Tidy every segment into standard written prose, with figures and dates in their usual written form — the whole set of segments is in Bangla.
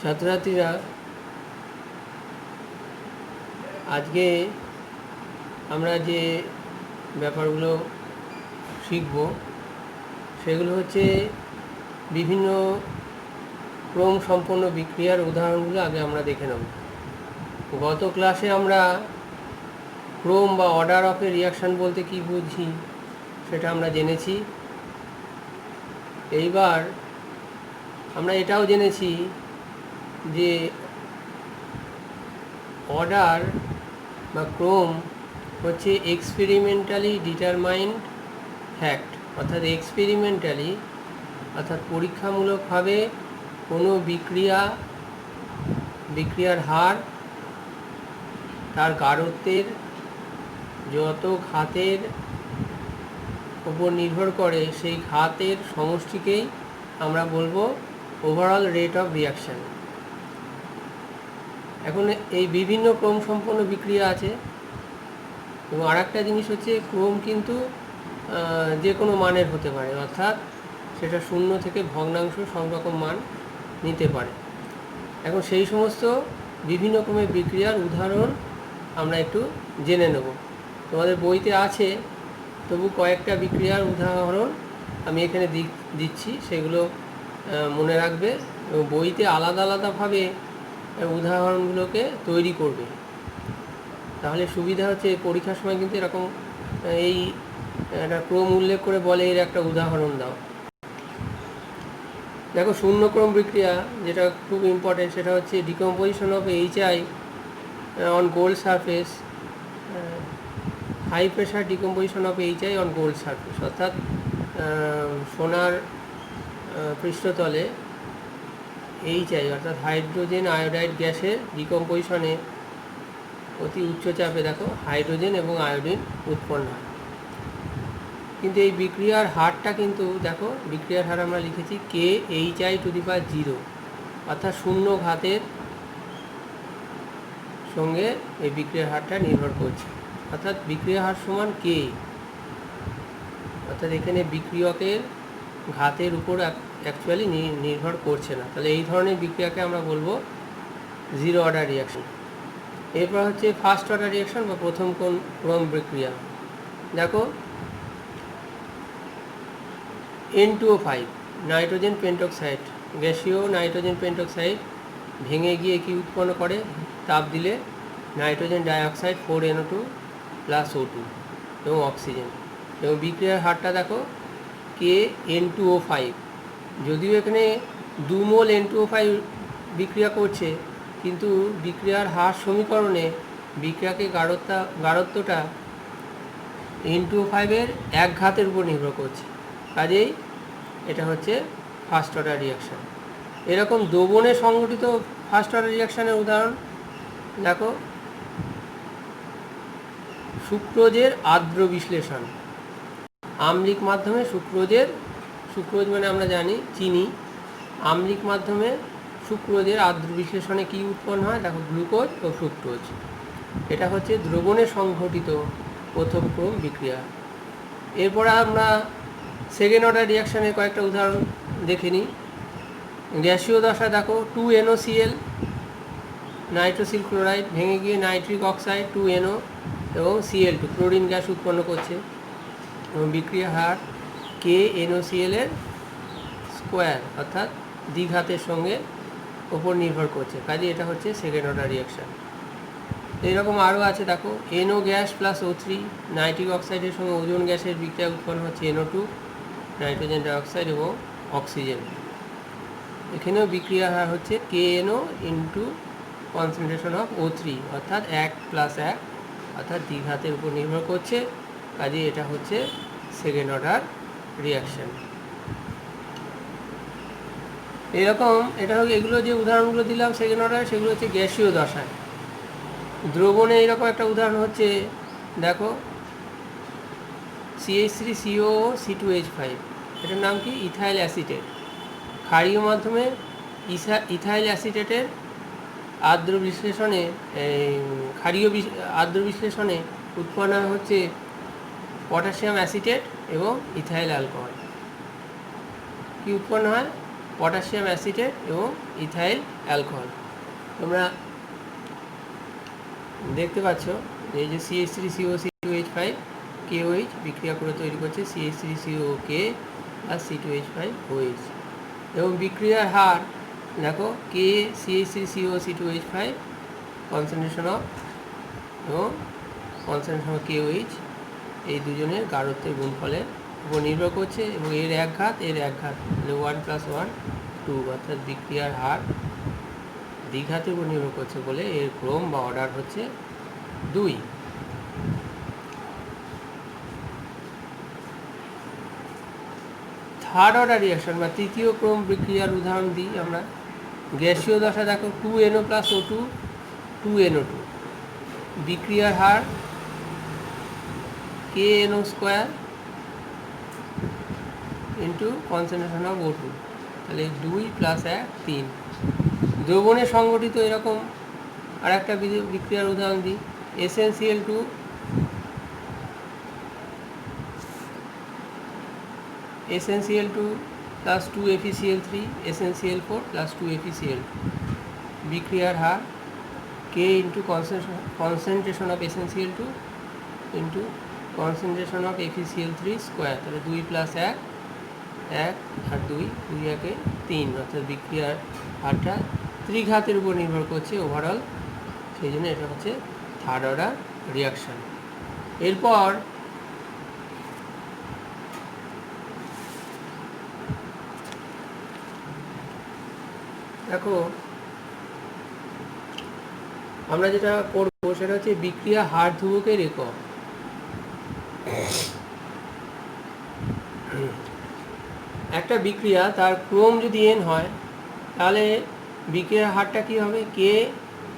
ছাত্রছাত্রীরা আজকে আমরা যে ব্যাপারগুলো শিখব সেগুলো হচ্ছে বিভিন্ন ক্রম সম্পন্ন বিক্রিয়ার উদাহরণগুলো আগে আমরা দেখে নেব। গত ক্লাসে আমরা ক্রম বা অর্ডার অফ এ রিয়াকশান বলতে কী বুঝি সেটা আমরা জেনেছি। এইবার আমরা এটাও জেনেছি যে অর্ডার বা ক্রম হচ্ছে এক্সপেরিমেন্টালি ডিটারমাইন্ড ফ্যাক্ট, অর্থাৎ এক্সপেরিমেন্টালি অর্থাৎ পরীক্ষামূলকভাবে কোনো বিক্রিয়ার হার তার গাঢ়ত্বের যত ঘাতের উপর নির্ভর করে সেই ঘাতের সমষ্টিকেই আমরা বলবো ওভারঅল রেট অফ রিয়াকশান। এখন এই বিভিন্ন ক্রম সম্পন্ন বিক্রিয়া আছে এবং আর একটা জিনিস হচ্ছে ক্রম কিন্তু যে কোনো মানের হতে পারে, অর্থাৎ সেটা 0 থেকে ভগ্নাংশ সব রকম মান নিতে পারে। এখন সেই সমস্ত বিভিন্ন ক্রমের বিক্রিয়ার উদাহরণ আমরা একটু জেনে নেব। তোমাদের বইতে আছে, তবু কয়েকটা বিক্রিয়ার উদাহরণ আমি এখানে দিচ্ছি, সেগুলো মনে রাখবে এবং বইতে আলাদা আলাদাভাবে উদাহরণগুলোকে তৈরি করবে, তাহলে সুবিধা হচ্ছে পরীক্ষার সময় কিন্তু এরকম এই একটা ক্রম উল্লেখ করে বলে এর একটা উদাহরণ দাও। দেখো, শূন্যক্রম বিক্রিয়া যেটা খুব ইম্পর্টেন্ট সেটা হচ্ছে decomposition of HI on gold surface, high pressure decomposition of HI on gold surface, অর্থাৎ সোনার পৃষ্ঠতলে HI অর্থাৎ হাইড্রোজেন আয়োডাইড গ্যাসের ডিকম্পোজিশনে অতি উচ্চ চাপে দেখো হাইড্রোজেন এবং আয়োডিন উৎপন্ন হয়। কিন্তু এই বিক্রিয়ার হারটা কিন্তু দেখো, বিক্রিয়ার হার আমরা লিখেছি KHI⁻0, অর্থাৎ 0 ঘাতের সঙ্গে এই বিক্রিয়ার হারটা নির্ভর করছে, অর্থাৎ বিক্রিয়ার হার সমান K, অর্থাৎ এখানে বিক্রিয়কের ঘাতের উপর অ্যাকচুয়ালি নির্ভর করছে না। তাহলে এই ধরনের বিক্রিয়াকে আমরা বলবো জিরো অর্ডার রিয়াকশন। এরপর হচ্ছে ফার্স্ট অর্ডার রিয়াকশন বা প্রথম ক্রম বিক্রিয়া। দেখো, N2O5 নাইট্রোজেন পেন্টক্সাইড, গ্যাসীয় নাইট্রোজেন পেন্টক্সাইড ভেঙে গিয়ে কি উৎপন্ন করে, তাপ দিলে নাইট্রোজেন ডাইঅক্সাইড 4NO2 + O2 এবং অক্সিজেন, এবং বিক্রিয়ার হারটা দেখো KN2O5। যদিও এখানে 2 মোল N2O5 বিক্রিয়া করছে, কিন্তু বিক্রিয়ার হার সমীকরণে বিক্রিয়াকে গাঢ়ত্বটা N2O5 এর 1 ঘাতের উপর নির্ভর করছে, কাজেই এটা হচ্ছে ফার্স্ট অর্ডার রিয়াকশান। এরকম দ্রবণে সংঘটিত ফার্স্ট অর্ডার রিয়াকশানের উদাহরণ দেখো, সুক্রোজের আর্দ্র বিশ্লেষণ, আম্লিক মাধ্যমে সুক্রোজ মানে আমরা জানি চিনি, আম্লিক মাধ্যমে সুক্রোজের আর্দ্র বিশ্লেষণে কি উৎপন্ন হয় দেখো, গ্লুকোজ ও ফ্রুক্টোজ। এটা হচ্ছে দ্রবণে সংঘটিত প্রথম ক্রম বিক্রিয়া। এরপরে আমরা সেকেন্ড অর্ডার রিয়াকশানের কয়েকটা উদাহরণ দেখে নিই। গ্যাসীয় দশা দেখো, 2NOCl নাইট্রোসিল ক্লোরাইড ভেঙে গিয়ে নাইট্রিক অক্সাইড 2NO এবং Cl2 ক্লোরিন গ্যাস উৎপন্ন করছে, এবং বিক্রিয়া হার KNOCl এর স্কোয়ার অর্থাৎ দ্বিঘাতের সঙ্গে ওপর নির্ভর করছে, কাজে এটা হচ্ছে সেকেন্ড অর্ডার রিয়াকশান। এইরকম আরও আছে দেখো, NO গ্যাস + O3 নাইট্রিক অক্সাইডের সঙ্গে ওজোন গ্যাসের বিক্রিয়া উৎপন্ন হচ্ছে NO2 নাইট্রোজেন ডাইঅক্সাইড এবং অক্সিজেন। এখানেও বিক্রিয়া হার হচ্ছে KNO × কনসেন্ট্রেশন অফ O3 অর্থাৎ 1 + 1 অর্থাৎ দ্বিঘাতের উপর নির্ভর করছে, কাজে এটা হচ্ছে সেকেন্ড অর্ডার রিয়াকশান। এরকম এগুলো যে উদাহরণগুলো দিলাম সেকেন্ড অর্ডার, সেগুলো হচ্ছে গ্যাসীয় দশায়। দ্রবণে এইরকম একটা উদাহরণ হচ্ছে দেখো, CH3COO C2H5, এটার নাম কি, ইথাইল অ্যাসিটেট। ক্ষারীয় মাধ্যমে ইথাইল অ্যাসিটেটের ক্ষারীয় আর্দ্র বিশ্লেষণে উৎপন্ন হচ্ছে পটাশিয়াম অ্যাসিটেট এবং ইথাইল অ্যালকোহল। কি উৎপন্ন হয়, পটাশিয়াম অ্যাসিটেট এবং ইথাইল অ্যালকোহল। তোমরা দেখতে পাচ্ছ এই যে CH3COC2H5 KOH বিক্রিয়া করে তৈরি করছে CH3COK আর C2H5OH, এবং বিক্রিয়ার হার দেখো K CH3COC2H5 কনসেন্ট্রেশন অফ এবং কনসেন্ট্রেশন অফ KOH এই দুজনের গাঢ়ত্বের গুণফলের উপর নির্ভর করছে, এবং এর এক ঘাত 1 + 1 2, অর্থাৎ বিক্রিয়ার হার দ্বিঘাতের উপর নির্ভর করছে বলে এর ক্রম বা অর্ডার হচ্ছে 2। থার্ড অর্ডার রিয়াকশন বা তৃতীয় ক্রম বিক্রিয়ার উদাহরণ দিই আমরা। গ্যাসীয় দশা দেখো 2NO + O2 2NO2, বিক্রিয়ার হার KNO² into concentration of O2, তাহলে 2 + 1 3। দ্রবণে সংগঠিত এরকম আর একটা বিক্রিয়ার উদাহরণ দিই। SnCl2 + 2FeCl3 SnCl4 + 2FeCl2, বিক্রিয়ার হার K into concentration of SnCl2 into concentration of FeCl3², তাহলে 2 + 1 1 আর 2 2 1 3, অর্থাৎ বিক্রিয়ার হারটা ত্রিঘাতের উপর নির্ভর করছে ওভারঅল, সেই জন্য এটা হচ্ছে থার্ড অর্ডার রিয়াকশান। এরপর দেখো আমরা যেটা করবো সেটা হচ্ছে বিক্রিয়া হার ধ্রুবকের একক। একটা বিক্রিয়া তার ক্রম যদি n হয় তাহলে বিক্রিয়ার হারটা কী হবে? কে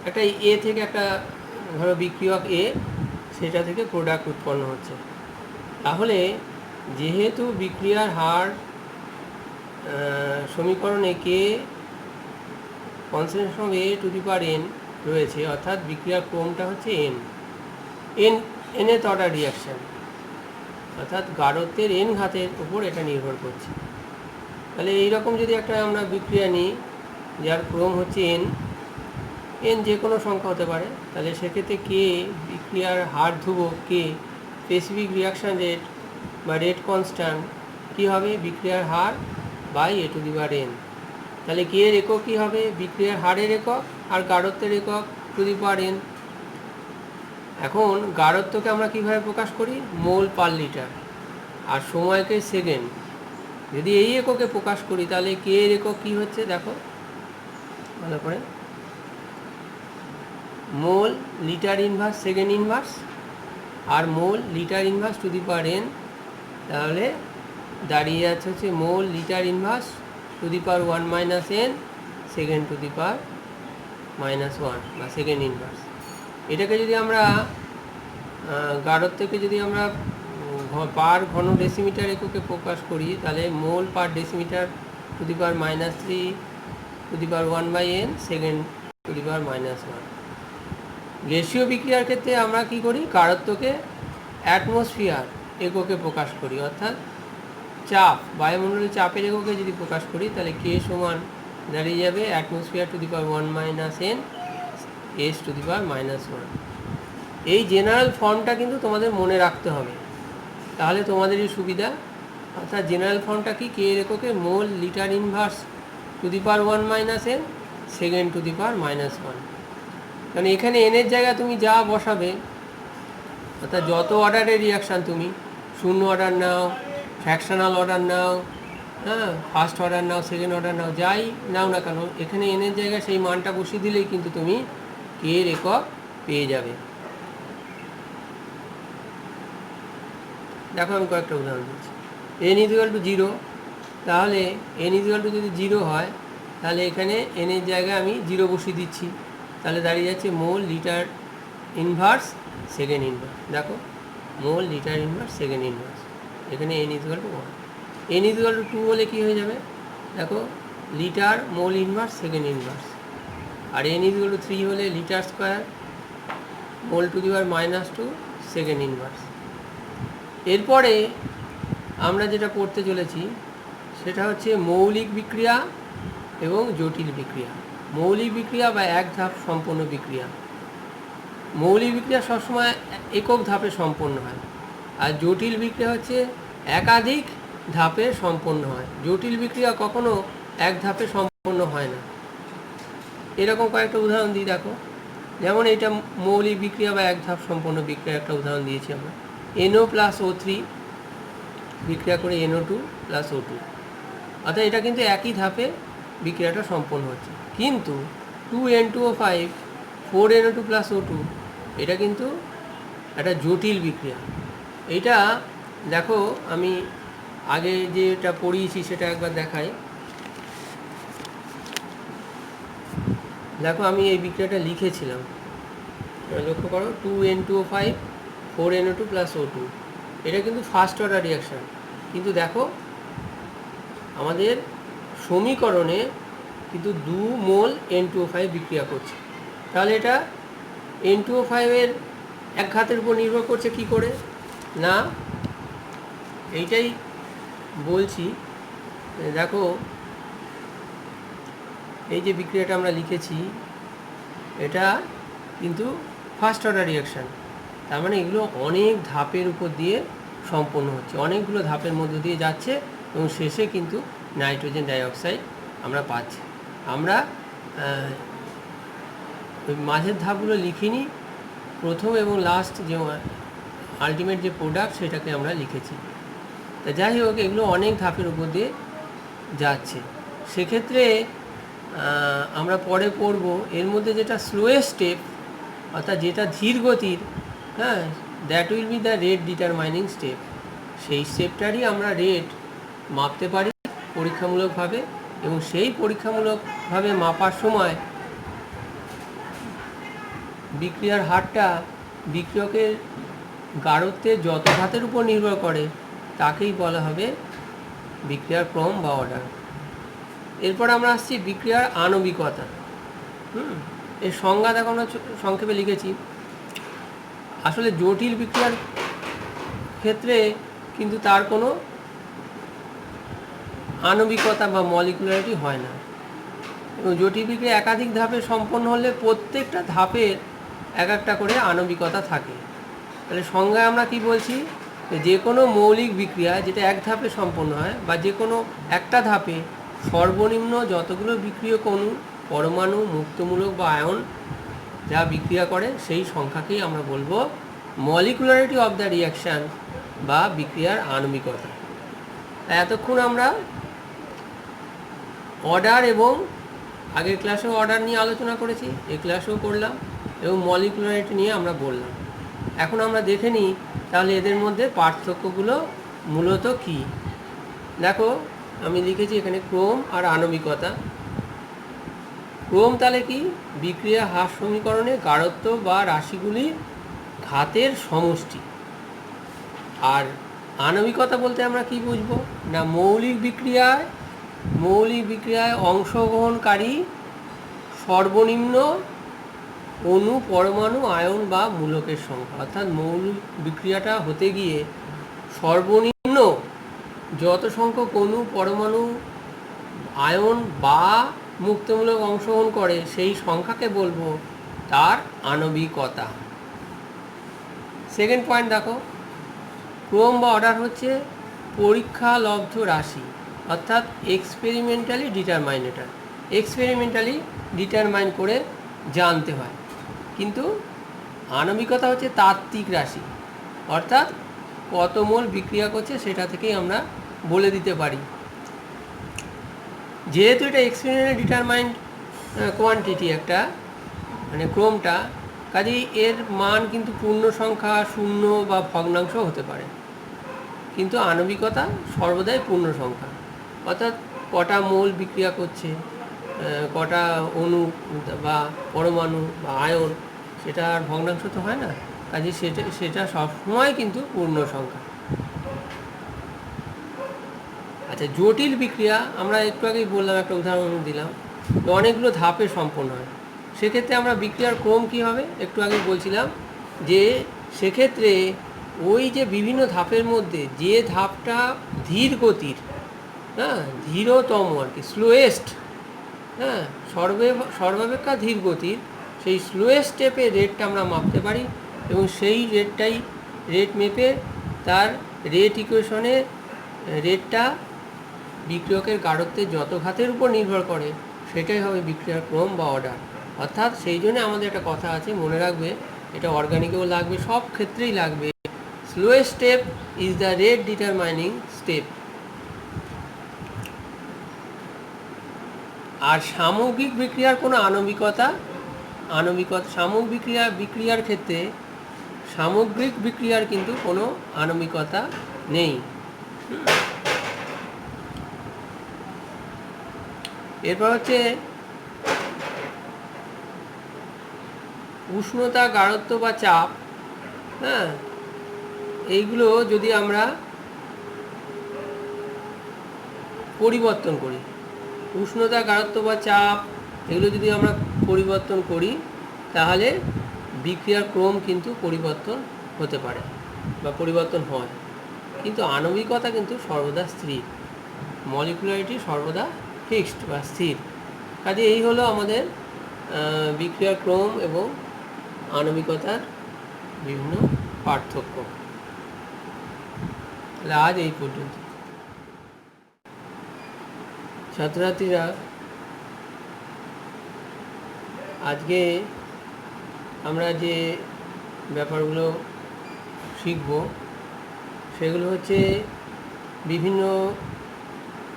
একটা এ থেকে একটা ধরো বিক্রিয়ক এ, সেটা থেকে প্রোডাক্ট উৎপন্ন হচ্ছে, তাহলে যেহেতু বিক্রিয়ার হার সমীকরণে কে কনসেন্ট্রেশন অফ A⁴n রয়েছে, অর্থাৎ বিক্রিয়ার ক্রমটা হচ্ছে nth অর্ডার রিয়াকশান, অর্থাৎ গাঢ়ত্বের n ঘাতের উপর এটা নির্ভর করছে। তাহলে এইরকম যদি একটা আমরা বিক্রিয়া নিই যার ক্রম হচ্ছে n যে কোনো সংখ্যা হতে পারে, তাহলে সেক্ষেত্রে কে বিক্রিয়ার হার ধ্রুবক কে স্পেসিফিক রিয়াকশান রেট বা রেট কনস্ট্যান্ট কী হবে? বিক্রিয়ার হার বাই A⁴n। তাহলে কে এর একক কী হবে? বিক্রিয়ার হারের একক আর গাঢ়ত্বের একক n। এখন গাঢ়ত্বকে আমরা কীভাবে প্রকাশ করি? মোল পার লিটার, আর সময়কে সেকেন্ড। যদি এই এককে প্রকাশ করি তাহলে কে এর একক কী হচ্ছে দেখো ভালো করে, mole litre inverse second inverse আর মোল লিটার ইনভার্স n, তাহলে দাঁড়িয়ে যাচ্ছে হচ্ছে mole litre inverse (1 - n second (-1) বা সেকেন্ড ইনভার্স। এটাকে যদি আমরা গাঢ়ত্বকে যদি আমরা পার ঘন ডেসিমিটার এককে প্রকাশ করি তাহলে mole per decimetre (-3)(1/n second (-1). গ্যাসীয় বিক্রিয়ার ক্ষেত্রে আমরা কি করি? গাঢ়ত্বকে অ্যাটমসফিয়ার এককে প্রকাশ করি, অর্থাৎ চাপ, বায়ুমণ্ডলের চাপের এককে যদি প্রকাশ করি তাহলে কে সমান দাঁড়িয়ে যাবে অ্যাটমসফিয়ার (1 - n S⁻⁻1). এই জেনারেল ফর্মটা কিন্তু তোমাদের মনে রাখতে হবে, তাহলে তোমাদেরই সুবিধা। অর্থাৎ জেনারেল ফর্মটা কি? কে এর এককে mole litre inverse (1 - n second (-1). কারণ এখানে এনের জায়গায় তুমি যা বসাবে, অর্থাৎ যত অর্ডারের রিয়াকশান তুমি শূন্য অর্ডার নাও, ফ্র্যাকশনাল অর্ডার নাও, হ্যাঁ, ফার্স্ট অর্ডার নাও, সেকেন্ড অর্ডার নাও, যাই নাও না কেন, এখানে এনের জায়গায় সেই মানটা বসিয়ে দিলেই কিন্তু তুমি কে এর একক পেয়ে যাবে। দেখো আমি কয়েকটা উদাহরণ দিচ্ছি। n = 0, তাহলে n = যদি 0 হয় তাহলে এখানে এনের জায়গায় আমি 0 বসিয়ে দিচ্ছি, তাহলে দাঁড়িয়ে যাচ্ছে mole litre inverse second inverse. দেখো mole litre inverse second inverse, এখানে n = 1। n = 2 হলে কী হয়ে যাবে? দেখো litre mole inverse second inverse, আর n = 3 হলে litre square mole (2) second inverse. এরপরে আমরা যেটা পড়তে চলেছি সেটা হচ্ছে মৌলিক বিক্রিয়া এবং জটিল বিক্রিয়া। মৌলিক বিক্রিয়া বা এক ধাপ সম্পন্ন বিক্রিয়া, মৌলিক বিক্রিয়া সবসময় একক ধাপে সম্পন্ন হয়, আর জটিল বিক্রিয়া হচ্ছে একাধিক ধাপে সম্পন্ন হয়। জটিল বিক্রিয়া কখনো এক ধাপে সম্পন্ন হয় না। এরকম কয়েকটা উদাহরণ দিই, দেখো। যেমন এটা মৌলিক বিক্রিয়া বা এক ধাপ সম্পন্ন বিক্রিয়া একটা উদাহরণ দিয়েছি আমরা। NO + O3 বিক্রিয়া করে NO2 + O2, অর্থাৎ এটা কিন্তু একই ধাপে বিক্রিয়াটা সম্পন্ন হচ্ছে। কিন্তু 2N2O5 4NO2 + O2 এটা কিন্তু একটা জটিল বিক্রিয়া। এটা দেখো, আমি আগে যেটা পড়িয়েছি সেটা একবার দেখাই। দেখো, আমি এই বিক্রিয়াটা লিখেছিলাম, লক্ষ্য করো। 2N2O5 4NO2 + O2 এটা কিন্তু ফার্স্ট অর্ডার রিয়াকশান। কিন্তু দেখো, আমাদের সমীকরণে কিন্তু 2 মোল N2O5 বিক্রিয়া করছে। তাহলে এটা N2O5 এর এক ঘাতের উপর নির্ভর করছে কি করে? না, এইটাই বলছি। দেখো, এই যে বিক্রিয়াটা আমরা লিখেছি এটা কিন্তু ফার্স্ট অর্ডার রিয়াকশান। তার মানে এগুলো অনেক ধাপের উপর দিয়ে সম্পন্ন হচ্ছে, অনেকগুলো ধাপের মধ্য দিয়ে যাচ্ছে এবং শেষে কিন্তু নাইট্রোজেন ডাইঅক্সাইড আমরা পাচ্ছি। আমরা ওই মাঝের ধাপগুলো লিখিনি, প্রথম এবং লাস্ট যে আলটিমেট যে প্রোডাক্ট সেটাকে আমরা লিখেছি। তা যাই হোক, এগুলো অনেক ধাপের উপর দিয়ে যাচ্ছে। সেক্ষেত্রে আমরা পরে পড়ব এর মধ্যে যেটা স্লোয়েস্ট স্টেপ, অর্থাৎ যেটা ধীর গতির, হ্যাঁ, that will be the rate determining step. সেই স্টেপটারই আমরা রেট মাপতে পারি পরীক্ষামূলকভাবে, এবং সেই পরীক্ষামূলকভাবে মাপার সময় বিক্রিয়ার হারটা বিক্রিয়কের গাঢ়ত্বের যত ধাপের উপর নির্ভর করে তাকেই বলা হবে বিক্রিয়ার ক্রম বা অর্ডার। এরপর আমরা আসছি বিক্রিয়ার আণবিকতা। এর সংজ্ঞা দেখো, আমরা সংক্ষেপে লিখেছি। আসলে জটিল বিক্রিয়ার ক্ষেত্রে কিন্তু তার কোনো আণবিকতা বা মলিকুলারিটি হয় না, এবং জটিল বিক্রিয়া একাধিক ধাপে সম্পন্ন হলে প্রত্যেকটা ধাপের এক একটা করে আণবিকতা থাকে। তাহলে সংজ্ঞায় আমরা কি বলছি? যে কোনো মৌলিক বিক্রিয়া যেটা এক ধাপে সম্পন্ন হয়, বা যে কোনো একটা ধাপে সর্বনিম্ন যতগুলো বিক্রিয়ক অণু, পরমাণু, মুক্তমূলক বা আয়ন যা বিক্রিয়া করে সেই সংখ্যাকেই আমরা বলবো মলিকুলারিটি অফ দ্য রিয়াকশান বা বিক্রিয়ার আণবিকতা। এতক্ষণ আমরা অর্ডার, এবং আগের ক্লাসেও অর্ডার নিয়ে আলোচনা করেছি, এই ক্লাসেও করলাম, এবং মলিকুলারিটি নিয়ে আমরা বললাম। এখন আমরা দেখে নিই তাহলে এদের মধ্যে পার্থক্যগুলো মূলত কী। দেখো, আমি লিখেছি এখানে ক্রম আর আণবিকতা। ক্রম তাহলে কি? বিক্রিয়া হ্রাস সমীকরণে গাঢ়ত্ব বা রাশিগুলির ঘাতের সমষ্টি। আর আণবিকতা বলতে আমরা কি বুঝবো? না, মৌলিক বিক্রিয়ায় অংশগ্রহণকারী সর্বনিম্ন অণু, পরমাণু, আয়ন বা মূলকের সংখ্যা। অর্থাৎ মৌলিক বিক্রিয়াটা হতে গিয়ে সর্বনিম্ন যত সংখ্যক অণু, পরমাণু, আয়ন বা মুক্তমূলক অংশগ্রহণ করে সেই সংখ্যাকে বলবো তার আণবিকতা। সেকেন্ড পয়েন্ট দেখো, ক্রম বা অর্ডার হচ্ছে পরীক্ষালব্ধ রাশি, অর্থাৎ এক্সপেরিমেন্টালি ডিটারমাইন করে জানতে হয়। কিন্তু আণবিকতা হচ্ছে তাত্ত্বিক রাশি, অর্থাৎ কত মোল বিক্রিয়া করছে সেটা থেকেই আমরা বলে দিতে পারি। যেহেতু এটা এক্সপেরিমেন্টালি ডিটারমাইন্ড কোয়ান্টিটি একটা, মানে ক্রমটা, কাজেই এর মান কিন্তু পূর্ণ সংখ্যা, শূন্য বা ভগ্নাংশ হতে পারে। কিন্তু আণবিকতা সর্বদাই পূর্ণ সংখ্যা, অর্থাৎ কটা মোল বিক্রিয়া করছে, কটা অণু বা পরমাণু বা আয়ন, সেটা আর ভগ্নাংশ তো হয় না, কাজে সেটা সবসময় কিন্তু পূর্ণ সংখ্যা। আচ্ছা, জটিল বিক্রিয়া আমরা একটু আগেই বললাম, একটা উদাহরণ দিলাম, অনেকগুলো ধাপে সম্পন্ন হয়। সেক্ষেত্রে আমরা বিক্রিয়ার ক্রম কী হবে একটু আগে বলছিলাম, যে সেক্ষেত্রে ওই যে বিভিন্ন ধাপের মধ্যে যে ধাপটা ধীর গতির, হ্যাঁ, ধীরতম আর কি, স্লোয়েস্ট, হ্যাঁ, সর্বাপেক্ষা ধীর গতির সেই স্লোয়েস্ট স্টেপে রেটটা আমরা মাপতে পারি এবং সেই রেট মেপে তার রেট ইকুয়েশনে রেটটা বিক্রিয়কের গাঢ়ত্বের যত ঘাতের উপর নির্ভর করে সেটাই হবে বিক্রিয়ার ক্রম বা অর্ডার। অর্থাৎ সেই জন্য আমাদের একটা কথা আছে, মনে রাখবে, এটা অর্গানিকেও লাগবে, সব ক্ষেত্রেই লাগবে, slowest step is the rate determining step. আর সামগ্রিক বিক্রিয়ার কোনো আণবিকতা সামগ্রিক বিক্রিয়ার ক্ষেত্রে সামগ্রিক বিক্রিয়ার কিন্তু কোনো আণবিকতা নেই। এরপর হচ্ছে উষ্ণতা, গাঢ়ত্ব বা চাপ। হ্যাঁ, এইগুলো যদি আমরা পরিবর্তন করি, উষ্ণতা, গাঢ়ত্ব বা চাপ এগুলো যদি আমরা পরিবর্তন করি তাহলে বিক্রিয়ার ক্রম কিন্তু পরিবর্তন হতে পারে বা পরিবর্তন হয়, কিন্তু আণবিকতা কিন্তু সর্বদা স্থির, মলিকুলারিটি সর্বদা ফিক্সড বা স্থির। কাজে এই হলো আমাদের বিক্রিয়ার ক্রম এবং আণবিকতার বিভিন্ন পার্থক্য। তাহলে আজ এই পর্যন্ত। ছাত্রছাত্রীরা, আজকে আমরা যে ব্যাপারগুলো শিখব সেগুলো হচ্ছে বিভিন্ন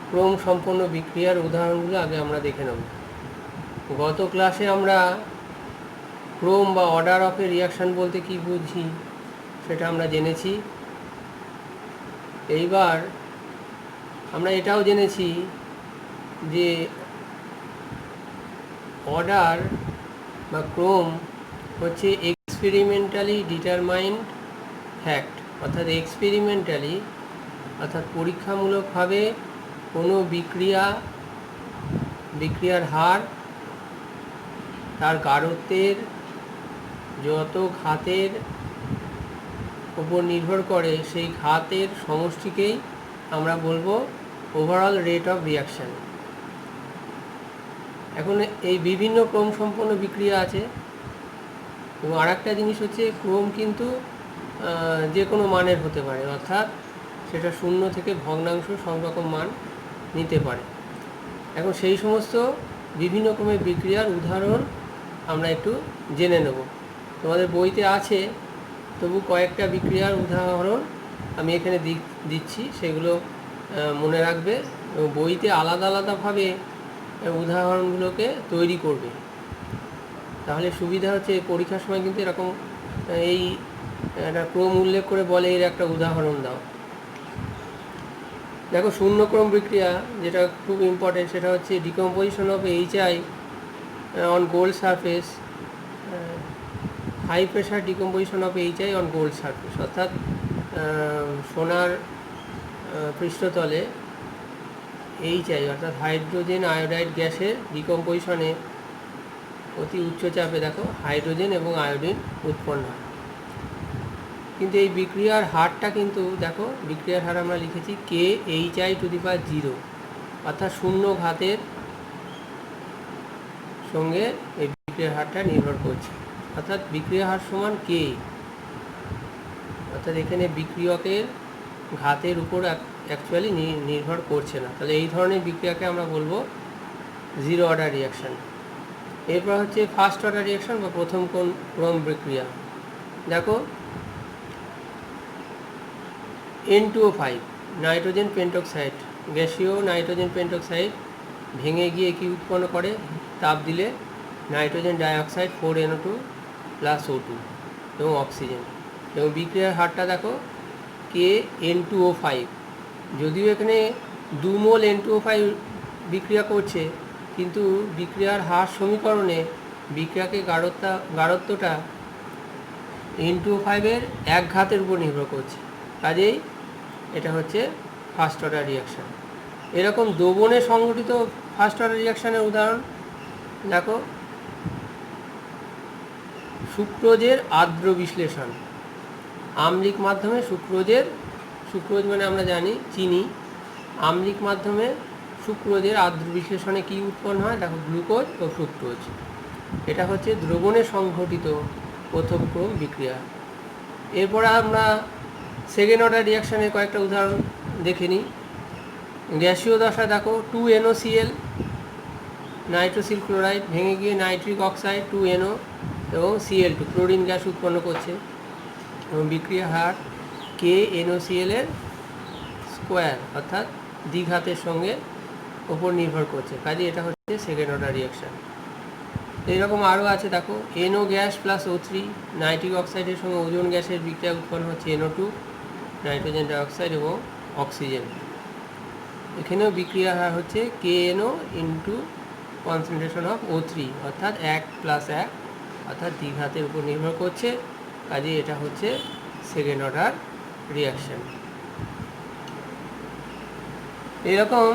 ক্রম সম্পন্ন বিক্রিয়ার উদাহরণগুলো আগে আমরা দেখে নেব। গত ক্লাসে আমরা ক্রম বা অর্ডার অফ এ রিয়াকশান বলতে কি বুঝি সেটা আমরা জেনেছি। এইবার আমরা এটাও জেনেছি যে অর্ডার বা ক্রম হচ্ছে এক্সপেরিমেন্টালি ডিটারমাইন্ড ফ্যাক্ট, অর্থাৎ পরীক্ষামূলকভাবে কোনো বিক্রিয়ার হার তার গাঢ়ত্বের যত ঘাতের উপর নির্ভর করে সেই ঘাতের সমষ্টিকেই আমরা বলবো ওভারঅল রেট অফ রিয়াকশান। এখন এই বিভিন্ন ক্রম সম্পন্ন বিক্রিয়া আছে এবং আর একটা জিনিস হচ্ছে ক্রম কিন্তু যে কোনো মানের হতে পারে, অর্থাৎ সেটা 0 থেকে ভগ্নাংশ সব রকম মান নিতে পারে। এখন সেই সমস্ত বিভিন্ন ক্রমের বিক্রিয়ার উদাহরণ আমরা একটু জেনে নেব। তোমাদের বইতে আছে, তবু কয়েকটা বিক্রিয়ার উদাহরণ আমি এখানে দিচ্ছি, সেগুলো মনে রাখবে এবং বইতে আলাদা আলাদাভাবে উদাহরণগুলোকে তৈরি করবে, তাহলে সুবিধা হচ্ছে পরীক্ষার সময় কিন্তু এরকম এই একটা ক্রম উল্লেখ করে বলে এর একটা উদাহরণ দাও। দেখো, শূন্যক্রম বিক্রিয়া যেটা খুব ইম্পর্টেন্ট সেটা হচ্ছে decomposition of HI on gold surface, high pressure decomposition of HI on gold surface, অর্থাৎ সোনার পৃষ্ঠতলে HI অর্থাৎ হাইড্রোজেন আয়োডাইড গ্যাসের ডিকম্পোজিশনে অতি উচ্চ চাপে দেখো হাইড্রোজেন এবং আয়োডিন উৎপন্ন হয়। কিন্তু এই বিক্রিয়ার হারটা কিন্তু দেখো, বিক্রিয়ার হার আমরা লিখেছি KHI⁴, অর্থাৎ 0 ঘাতের সঙ্গে এই বিক্রিয়ার হারটা নির্ভর করছে, অর্থাৎ বিক্রিয়ার হার সমান K, অর্থাৎ এখানে বিক্রিয়কের ঘাতের উপর অ্যাকচুয়ালি নির্ভর করছে না। তাহলে এই ধরনের বিক্রিয়াকে আমরা বলবো জিরো অর্ডার রিয়াকশান। এরপর হচ্ছে ফার্স্ট অর্ডার রিয়াকশান বা প্রথম ক্রম বিক্রিয়া। দেখো, N2O5 নাইট্রোজেন পেন্টক্সাইড, গ্যাসীয় নাইট্রোজেন পেন্টক্সাইড ভেঙে গিয়ে কি উৎপন্ন করে, তাপ দিলে নাইট্রোজেন ডাইঅক্সাইড 4NO2 + O2 এবং অক্সিজেন, এবং বিক্রিয়ার হারটা দেখো KN2O5। যদিও এখানে 2 মোল N2O5 বিক্রিয়া করছে, কিন্তু বিক্রিয়ার হার সমীকরণে বিক্রিয়াকে গাঢ়ত্বটা N2O5-এর 1 ঘাতের উপর নির্ভর করছে। কাজেই এটা হচ্ছে ফার্স্ট অর্ডার রিয়াকশান। এরকম দ্রবণে সংঘটিত ফার্স্ট অর্ডার রিয়াকশানের উদাহরণ দেখো, সুক্রোজের আর্দ্র বিশ্লেষণ, আম্লিক মাধ্যমে সুক্রোজ মানে আমরা জানি চিনি, আম্লিক মাধ্যমে সুক্রোজের আদ্র বিশ্লেষণে কী উৎপন্ন হয়? দেখো, গ্লুকোজ ও ফ্রুক্টোজ। এটা হচ্ছে দ্রবণে সংঘটিত প্রথম ক্রম বিক্রিয়া। এরপর আমরা সেকেন্ড অর্ডার রিয়াকশানের কয়েকটা উদাহরণ দেখে নিই। গ্যাসীয় দশা দেখো, 2NOCl নাইট্রোসিল ক্লোরাইড ভেঙে গিয়ে নাইট্রিক অক্সাইড 2NO এবং Cl2 ক্লোরিন গ্যাস উৎপন্ন করছে এবং বিক্রিয়া হার KNOCl এর স্কোয়ার অর্থাৎ দ্বিঘাতের সঙ্গে ওপর নির্ভর করছে, কাজে এটা হচ্ছে সেকেন্ড অর্ডার রিয়াকশান। এইরকম আরও আছে দেখো, NO gas plus O3 nitric অক্সাইডের সঙ্গে ওজোন গ্যাসের বিক্রিয়া উৎপন্ন হচ্ছে NO2 নাইট্রোজেন ডাইঅক্সাইড এবং অক্সিজেন। এখানেও বিক্রিয়া হার হচ্ছে KNO into concentration of O3 অর্থাৎ 1+1 অর্থাৎ দ্বিঘাতের উপর নির্ভর করছে, কাজে এটা হচ্ছে সেকেন্ড অর্ডার রিয়াকশান। এরকম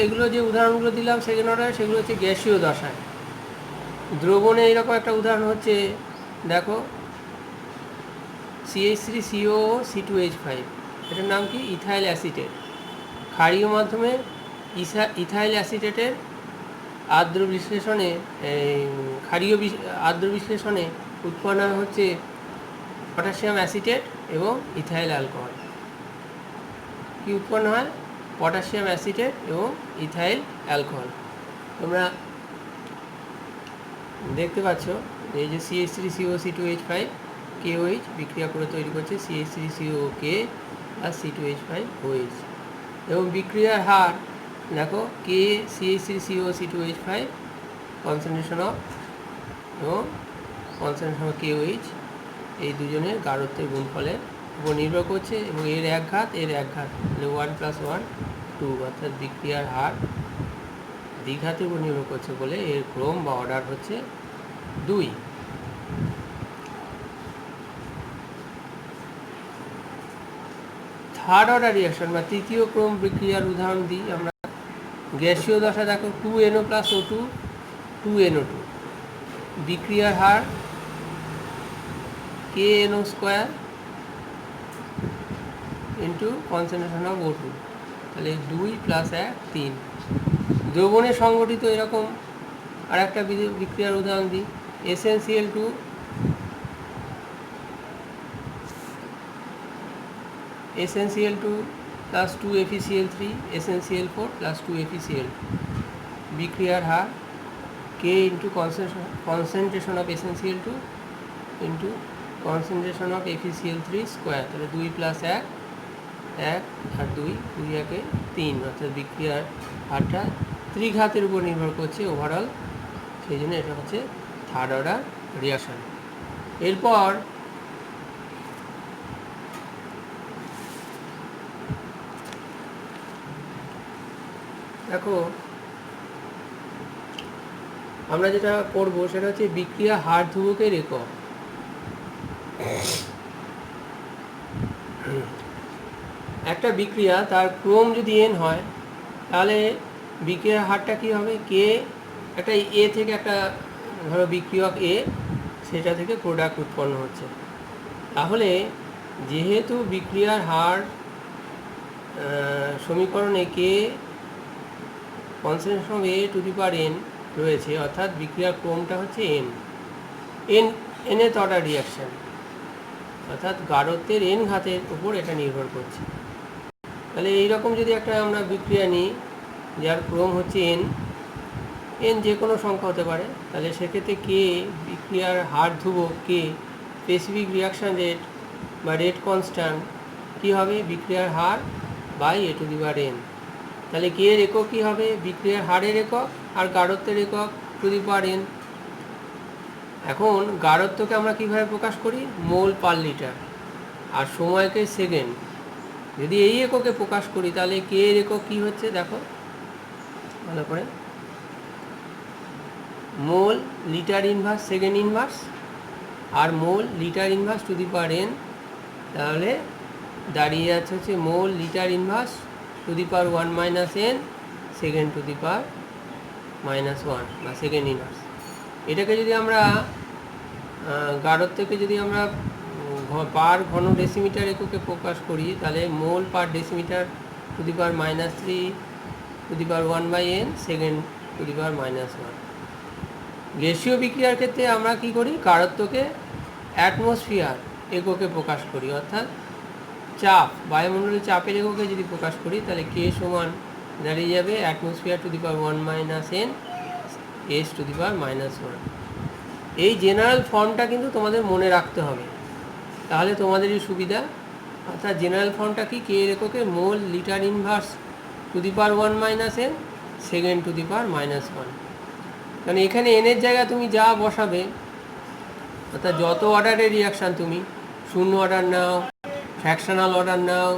এগুলো যে উদাহরণগুলো দিলাম সেকেন্ড অর্ডার, সেগুলো হচ্ছে গ্যাসীয় দশায়। দ্রবণে এইরকম একটা উদাহরণ হচ্ছে, দেখো, CH3CO C2H5, এটার নাম কি? Ethyl acetate. ক্ষারীয় মাধ্যমে ইথাইল অ্যাসিটেটের আর্দ্র বিশ্লেষণে ক্ষারীয় আর্দ্র বিশ্লেষণে উৎপন্ন হচ্ছে পটাশিয়াম অ্যাসিটেট এবং ইথাইল অ্যালকোহল। কি উৎপন্ন হয়? পটাশিয়াম অ্যাসিটেট এবং ইথাইল অ্যালকোহল। তোমরা দেখতে পাচ্ছ এই যে CH3CO C2H5 KOH বিক্রিয়া করে তৈরি করছে CH3COK আর C2H5OH এবং বিক্রিয়ার হার দেখো, CH3CO C2H5 কনসেন্ট্রেশন অফ এবং কনসেন্ট্রেশন অফ KOH এই দুজনের গাঢ়ত্বের গুণফলের উপর নির্ভর করছে এবং এর এক ঘাত 1+1 2 অর্থাৎ বিক্রিয়ার হার দ্বিঘাতের উপর নির্ভর করছে বলে এর ক্রম বা অর্ডার হচ্ছে 2। থার্ড অর্ডার রিয়াকশন বা তৃতীয় ক্রম বিক্রিয়ার উদাহরণ দিই আমরা। গ্যাসীয় দশা দেখো, 2NO + O2 2NO2 বিক্রিয়ার হার KNO² into concentration of O2, তাহলে 2+1 3। দ্রবণে সংগঠিত এরকম আর একটা বিক্রিয়ার উদাহরণ দিই। SnCl2 + 2FeCl3 SnCl4 + 2FeCl2 বিক্রিয়ার হার K into concentration of SnCl2 into concentration of FeCl3 square, তাহলে 2+1 1 আর 2 1 3 অর্থাৎ বিক্রিয়ার হারটা ত্রিঘাতের উপর নির্ভর করছে ওভারঅল, সেই জন্য এটা হচ্ছে থার্ড অর্ডার রিয়াকশান। এরপর দেখো, আমরা যেটা করবো সেটা হচ্ছে বিক্রিয়া হার ধ্রুবকের একক। একটা বিক্রিয়া তার ক্রম যদি n হয় তাহলে বিক্রিয়ার হারটা কী হবে? কে একটা এ থেকে একটা ধরো বিক্রিয়ক এ, সেটা থেকে প্রোডাক্ট উৎপন্ন হচ্ছে, তাহলে যেহেতু বিক্রিয়ার হার সমীকরণে কে কনসেন্ট্রেশন অফ A⁴n রয়েছে, অর্থাৎ বিক্রিয়ার ক্রমটা হচ্ছে nth অর্ডার রিয়াকশান, অর্থাৎ গাঢ়ত্বের n ঘাতের উপর এটা নির্ভর করছে। তাহলে এইরকম যদি একটা আমরা বিক্রিয়া নিই যার ক্রম হচ্ছে n যে কোনো সংখ্যা হতে পারে, তাহলে সেক্ষেত্রে কে বিক্রিয়ার হার ধ্রুবক কে স্পেসিফিক রিয়াকশান রেট বা রেট কনস্ট্যান্ট কী হবে? বিক্রিয়ার হার বাই A⁴n। তাহলে কে এর একক কী হবে? বিক্রিয়ার হারের একক আর গাঢ়ত্বের একক n। এখন গাঢ়ত্বকে আমরা কীভাবে প্রকাশ করি? মোল পার লিটার, আর সময়কে সেকেন্ড। যদি এই এককে প্রকাশ করি তাহলে কে এর একক কী হচ্ছে দেখো ভালো করে, mole litre inverse second inverse আর মোল লিটার ইনভার্স n, তাহলে দাঁড়িয়ে যাচ্ছে হচ্ছে mole litre inverse 1 - n second -1 বা সেকেন্ড ইনভার্স। এটাকে যদি আমরা গাঢ়ত্বকে যদি আমরা পার ঘন ডেসিমিটার এককে প্রকাশ করি তাহলে mole per decimetre -3 to the power 1/n second to the power -1। গ্যাসীয় বিক্রিয়ার ক্ষেত্রে আমরা কি করি, গাঢ়ত্বকে অ্যাটমসফিয়ার এককে প্রকাশ করি, অর্থাৎ চাপ, বায়ুমণ্ডলের চাপের এককে যদি প্রকাশ করি তাহলে কে সমান দাঁড়িয়ে যাবে atmosphere to the power 1 - n s to the power -1। এই জেনারেল ফর্মটা কিন্তু তোমাদের মনে রাখতে হবে, তাহলে তোমাদেরই সুবিধা। অর্থাৎ জেনারেল ফর্মটা কি, কে এর এককে mole litre inverse to the power 1 - n second to the power -1। কারণ এখানে এনের জায়গায় তুমি যা বসাবে, অর্থাৎ যত অর্ডারের রিয়াকশান তুমি শূন্য অর্ডার নাও, ফ্র্যাকশনাল অর্ডার নাও,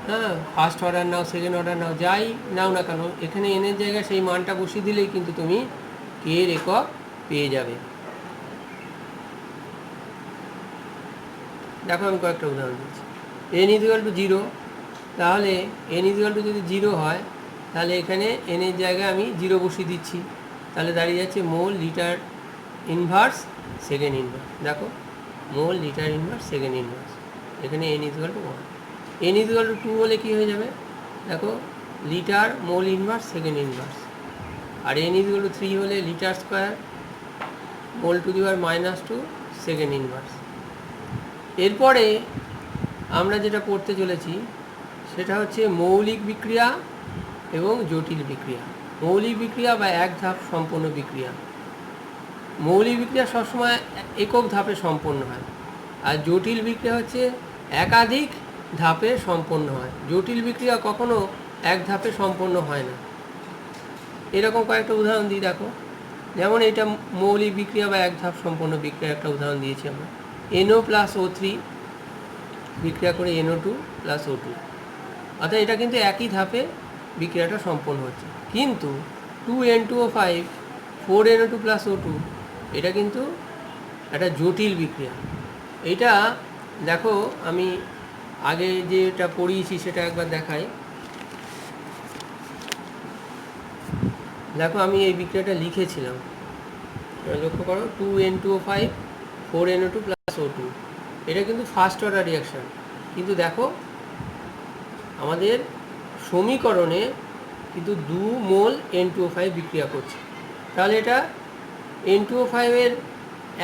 হ্যাঁ, ফার্স্ট অর্ডার নাও, সেকেন্ড অর্ডার নাও, যাই নাও না কেন, এখানে এনের জায়গায় সেই মানটা বসিয়ে দিলেই কিন্তু তুমি কে এর একক পেয়ে যাবে। দেখো আমি কয়েকটা উদাহরণ দিচ্ছি। n = 0, তাহলে n = যদি 0 হয় তাহলে এখানে এনের জায়গায় আমি 0 বসিয়ে দিচ্ছি, তাহলে দাঁড়িয়ে যাচ্ছে mole litre inverse second inverse. দেখো mole litre inverse second inverse, এখানে n = 1। n = 2 হলে কী হয়ে যাবে, দেখো litre mole inverse second inverse. আর n = 3 হলে litre square mole to the power -2 second inverse. এরপরে আমরা যেটা পড়তে চলেছি সেটা হচ্ছে মৌলিক বিক্রিয়া এবং জটিল বিক্রিয়া। মৌলিক বিক্রিয়া বা এক ধাপ সম্পন্ন বিক্রিয়া। মৌলিক বিক্রিয়া সবসময় একক ধাপে সম্পন্ন হয়, আর জটিল বিক্রিয়া হচ্ছে একাধিক ধাপে সম্পন্ন হয়। জটিল বিক্রিয়া কখনো এক ধাপে সম্পন্ন হয় না। এরকম কয়েকটা উদাহরণ দিই, দেখো। যেমন এটা মৌলিক বিক্রিয়া বা এক ধাপ সম্পন্ন বিক্রিয়ার একটা উদাহরণ দিয়েছি আমরা। NO + O3 বিক্রিয়া করে NO2 + O2, অর্থাৎ এটা কিন্তু একই ধাপে বিক্রিয়াটা সম্পন্ন হচ্ছে। কিন্তু 2N2O5 4NO2 + O2 এটা কিন্তু একটা জটিল বিক্রিয়া। এটা দেখো আমি আগে যেটা পড়িয়েছি সেটা একবার দেখাই। দেখো আমি এই বিক্রিয়াটা লিখেছিলাম, লক্ষ্য করো 2N2O5 4NO2 + O2, এটা কিন্তু ফার্স্ট অর্ডার রিয়াকশান। কিন্তু দেখো আমাদের সমীকরণে কিন্তু 2 মোল N2O5 বিক্রিয়া করছে, তাহলে এটা N2O5 এর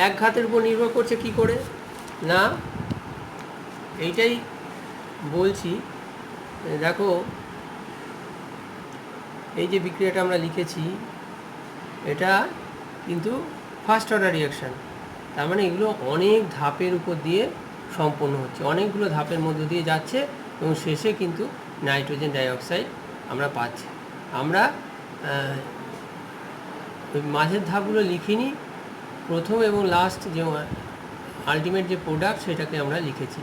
এক ঘাতের উপর নির্ভর করছে কি করে না, এইটাই বলছি। দেখো এই যে বিক্রিয়াটা আমরা লিখেছি এটা কিন্তু ফার্স্ট অর্ডার রিয়াকশান, তার মানে এগুলো অনেক ধাপের উপর দিয়ে সম্পন্ন হচ্ছে, অনেকগুলো ধাপের মধ্য দিয়ে যাচ্ছে এবং শেষে কিন্তু নাইট্রোজেন ডাইঅক্সাইড আমরা পাচ্ছি। আমরা ওই মাঝের ধাপগুলো লিখিনি, প্রথম এবং লাস্ট যে আলটিমেট যে প্রোডাক্ট সেটাকে আমরা লিখেছি।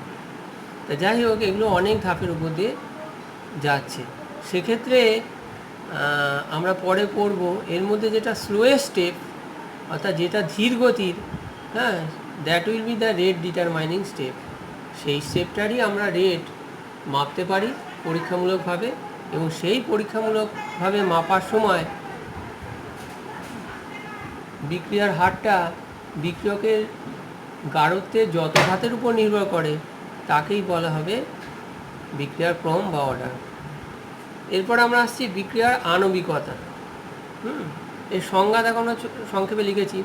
তা যাই হোক, এগুলো অনেক ধাপের উপর দিয়ে যাচ্ছে। সেক্ষেত্রে আমরা পরে পড়ব এর মধ্যে যেটা স্লোয়েস্ট স্টেপ, অর্থাৎ যেটা ধীর গতির, হ্যাঁ, that will be the rate determining step. সেই স্টেপটারই আমরা রেট মাপতে পারি পরীক্ষামূলকভাবে, এবং সেই পরীক্ষামূলকভাবে মাপার সময় বিক্রিয়ার হারটা বিক্রিয়কের গাঢ়ত্বের যত ধাপের উপর নির্ভর করে তাকেই বলা হবে বিক্রিয়ার ক্রম বা অর্ডার। এরপর আমরা আসছি বিক্রিয়ার আণবিকতা। এর সংজ্ঞা দেখো আমরা সংক্ষেপে লিখেছি।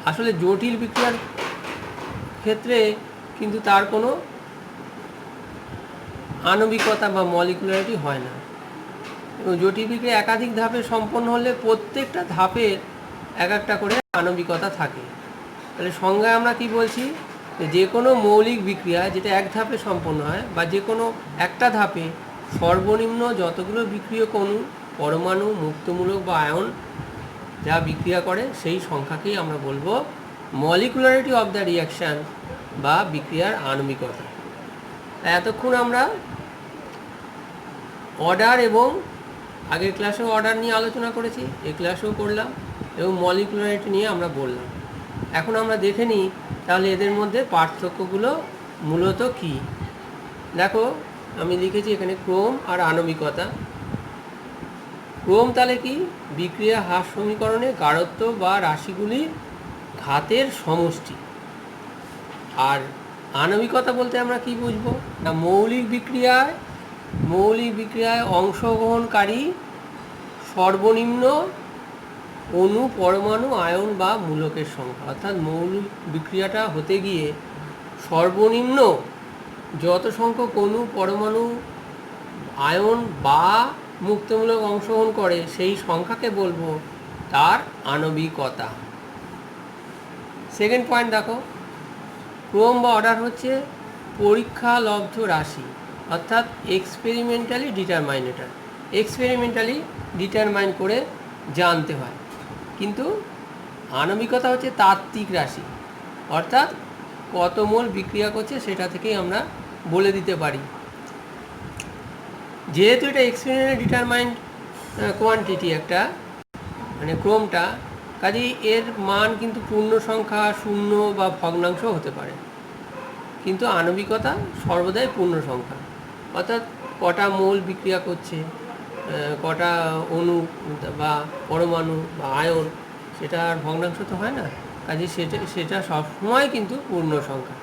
আসলে জটিল বিক্রিয়ার ক্ষেত্রে কিন্তু তার কোনো আণবিকতা বা মলিকুলারিটি হয় না, এবং জটিল বিক্রিয়া একাধিক ধাপে সম্পন্ন হলে প্রত্যেকটা ধাপের এক একটা করে আণবিকতা থাকে। তাহলে সংজ্ঞায় আমরা কি বলছি, যে কোনো মৌলিক বিক্রিয়া যেটা এক ধাপে সম্পন্ন হয় বা যে কোনো একটা ধাপে সর্বনিম্ন যতগুলো বিক্রিয়ক অণু, পরমাণু, মুক্তমূলক বা আয়ন যা বিক্রিয়া করে সেই সংখ্যাকেই আমরা বলবো মলিকুলারিটি অফ দ্য রিয়াকশান বা বিক্রিয়ার আণবিকতা। এতক্ষণ আমরা অর্ডার এবং আগের ক্লাসেও অর্ডার নিয়ে আলোচনা করেছি, এই ক্লাসেও করলাম, এবং মলিকুলারিটি নিয়ে আমরা বললাম। এখন আমরা দেখে নিই তাহলে এদের মধ্যে পার্থক্যগুলো মূলত কী। দেখো আমি লিখেছি এখানে ক্রম আর আণবিকতা। ক্রম তাহলে কি, বিক্রিয়া হ্রাস সমীকরণে গাঢ়ত্ব বা রাশিগুলির ঘাতের সমষ্টি। আর আণবিকতা বলতে আমরা কি বুঝবো না, মৌলিক বিক্রিয়ায় মৌলিক বিক্রিয়ায় অংশগ্রহণকারী সর্বনিম্ন অণু, পরমাণু, আয়ন বা মূলকের সংখ্যা। অর্থাৎ মৌলিক বিক্রিয়াটা হতে গিয়ে সর্বনিম্ন যত সংখ্যক অণু, পরমাণু, আয়ন বা মুক্তমূলক অংশগ্রহণ করে সেই সংখ্যাকে বলবো তার আণবিকতা। সেকেন্ড পয়েন্ট দেখো, ক্রম বা অর্ডার হচ্ছে পরীক্ষালব্ধ রাশি, অর্থাৎ এক্সপেরিমেন্টালি ডিটারমাইনেটার। এক্সপেরিমেন্টালি ডিটারমাইন করে জানতে হয়। কিন্তু আণবিকতা হচ্ছে তাত্ত্বিক রাশি, অর্থাৎ কত মোল বিক্রিয়া করছে সেটা থেকেই আমরা বলে দিতে পারি। যেহেতু এটা এক্সপেরিমেন্টালি ডিটারমাইন্ড কোয়ান্টিটি একটা, মানে ক্রমটা, কাজেই এর মান কিন্তু পূর্ণ সংখ্যা, শূন্য বা ভগ্নাংশ হতে পারে। কিন্তু আণবিকতা সর্বদাই পূর্ণ সংখ্যা, অর্থাৎ কটা মোল বিক্রিয়া করছে, কটা অণু বা পরমাণু বা আয়ন, সেটা আর ভগ্নাংশ তো হয় না, কাজে সেটা সবসময় কিন্তু পূর্ণ সংখ্যা।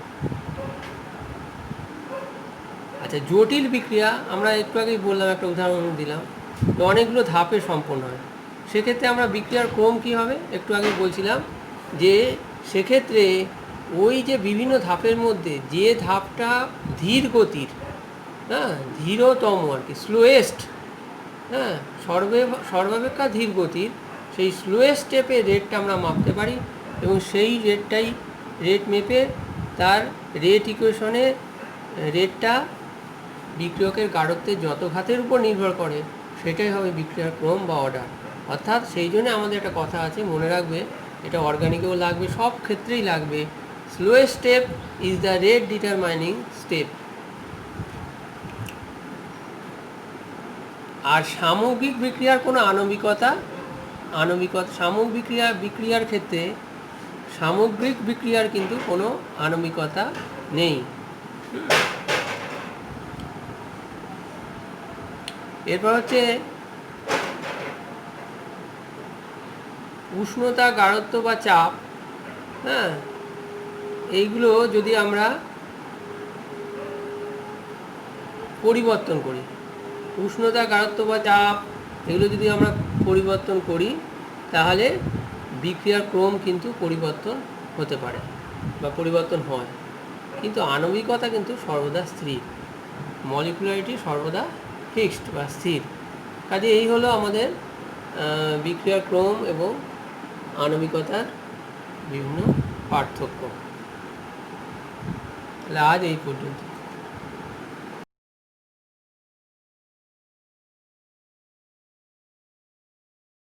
আচ্ছা, জটিল বিক্রিয়া আমরা একটু আগেই বললাম, একটা উদাহরণ দিলাম, অনেকগুলো ধাপে সম্পন্ন হয়। সেক্ষেত্রে আমরা বিক্রিয়ার ক্রম কী হবে একটু আগে বলছিলাম, যে সেক্ষেত্রে ওই যে বিভিন্ন ধাপের মধ্যে যে ধাপটা ধীর গতির, হ্যাঁ, ধীরতম আর কি, স্লোয়েস্ট, হ্যাঁ, সর্বাপেক্ষা ধীর গতির, সেই স্লোয়েস্ট স্টেপের রেটটা আমরা মাপতে পারি এবং সেই রেট মেপে তার রেট ইকুয়েশনে রেটটা বিক্রিয়কের গাঢ়ত্বের যত ঘাতের উপর নির্ভর করে সেটাই হবে বিক্রিয়ার ক্রম বা অর্ডার। অর্থাৎ সেই জন্য আমাদের একটা কথা আছে, মনে রাখবে, এটা অর্গানিকেও লাগবে, সব ক্ষেত্রেই লাগবে, slowest step is the rate determining step. আর সামগ্রিক বিক্রিয়ার কোনো আণবিকতা সামগ্রিক বিক্রিয়ার ক্ষেত্রে সামগ্রিক বিক্রিয়ার কিন্তু কোনো আণবিকতা নেই। এরপর হচ্ছে উষ্ণতা, গাঢ়ত্ব বা চাপ, হ্যাঁ, এইগুলো যদি আমরা পরিবর্তন করি, উষ্ণতা, গাঢ়ত্ব বা চাপ এগুলো যদি আমরা পরিবর্তন করি, তাহলে বিক্রিয়ার ক্রম কিন্তু পরিবর্তন হতে পারে বা পরিবর্তন হয়। কিন্তু আণবিকতা কিন্তু সর্বদা স্থির, মলিকুলারিটি সর্বদা ফিক্সড বা স্থির। কাজে এই হলো আমাদের বিক্রিয়ার ক্রম এবং আণবিকতার বিভিন্ন পার্থক্য। তাহলে আজ এই পর্যন্ত।